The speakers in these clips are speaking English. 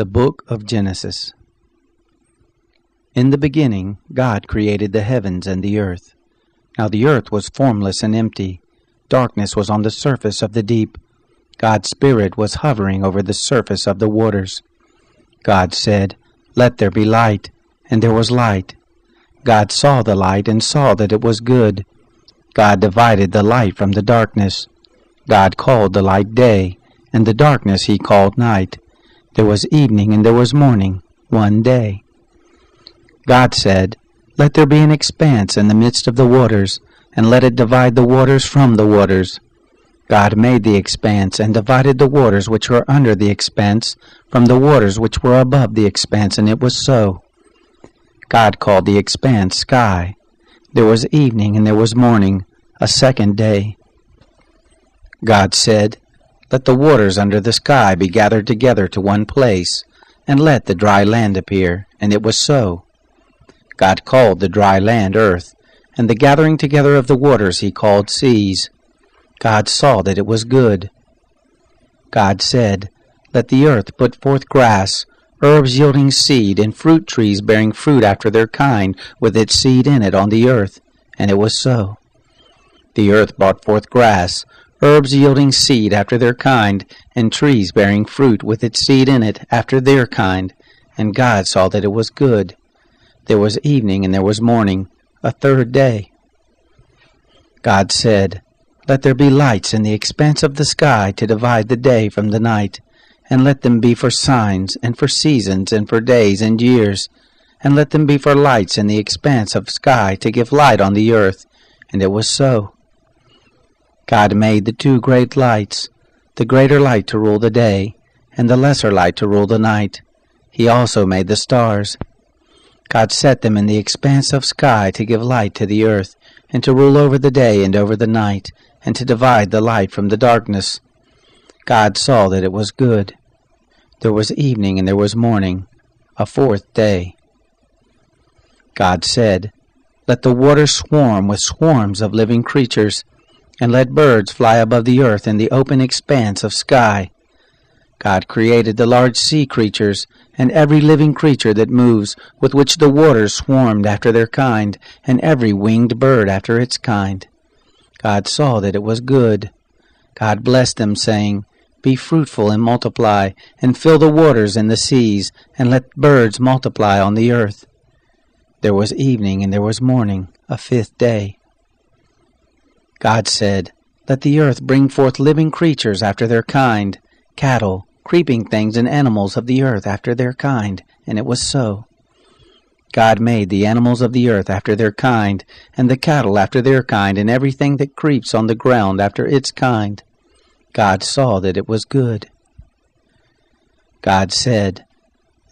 The Book of Genesis. In the beginning, God created the heavens and the earth. Now the earth was formless and empty. Darkness was on the surface of the deep. God's Spirit was hovering over the surface of the waters. God said, "Let there be light," and there was light. God saw the light and saw that it was good. God divided the light from the darkness. God called the light day, and the darkness he called night. There was evening and there was morning, one day. God said, "Let there be an expanse in the midst of the waters, and let it divide the waters from the waters." God made the expanse, and divided the waters which were under the expanse from the waters which were above the expanse, and it was so. God called the expanse sky. There was evening and there was morning, a second day. God said, "Let the waters under the sky be gathered together to one place, and let the dry land appear," and it was so. God called the dry land earth, and the gathering together of the waters he called seas. God saw that it was good. God said, "Let the earth put forth grass, herbs yielding seed, and fruit trees bearing fruit after their kind, with its seed in it on the earth," and it was so. The earth brought forth grass, herbs yielding seed after their kind, and trees bearing fruit with its seed in it after their kind, and God saw that it was good. There was evening and there was morning, a third day. God said, "Let there be lights in the expanse of the sky to divide the day from the night, and let them be for signs, and for seasons, and for days and years, and let them be for lights in the expanse of sky to give light on the earth," and it was so. God made the two great lights, the greater light to rule the day, and the lesser light to rule the night. He also made the stars. God set them in the expanse of sky to give light to the earth, and to rule over the day and over the night, and to divide the light from the darkness. God saw that it was good. There was evening and there was morning, a fourth day. God said, "Let the waters swarm with swarms of living creatures, and let birds fly above the earth in the open expanse of sky." God created the large sea creatures, and every living creature that moves, with which the waters swarmed after their kind, and every winged bird after its kind. God saw that it was good. God blessed them, saying, "Be fruitful and multiply, and fill the waters and the seas, and let birds multiply on the earth." There was evening and there was morning, a fifth day. God said, "Let the earth bring forth living creatures after their kind, cattle, creeping things, and animals of the earth after their kind," and it was so. God made the animals of the earth after their kind, and the cattle after their kind, and everything that creeps on the ground after its kind. God saw that it was good. God said,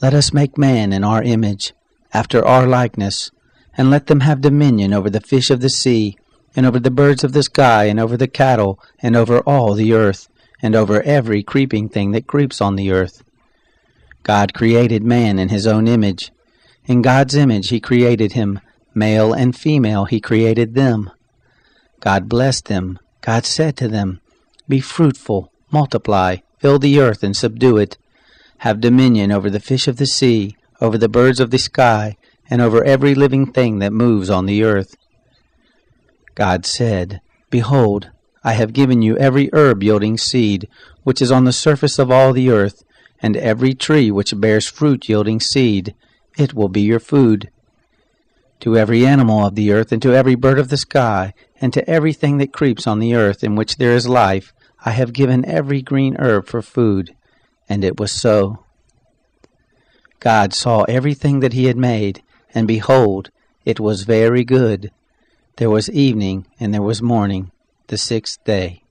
"Let us make man in our image, after our likeness, and let them have dominion over the fish of the sea, and over the birds of the sky, and over the cattle, and over all the earth, and over every creeping thing that creeps on the earth." God created man in his own image. In God's image he created him, male and female he created them. God blessed them. God said to them, "Be fruitful, multiply, fill the earth and subdue it. Have dominion over the fish of the sea, over the birds of the sky, and over every living thing that moves on the earth." God said, "Behold, I have given you every herb yielding seed, which is on the surface of all the earth, and every tree which bears fruit yielding seed. It will be your food. To every animal of the earth, and to every bird of the sky, and to everything that creeps on the earth in which there is life, I have given every green herb for food." And it was so. God saw everything that he had made, and behold, it was very good. There was evening and there was morning, the sixth day.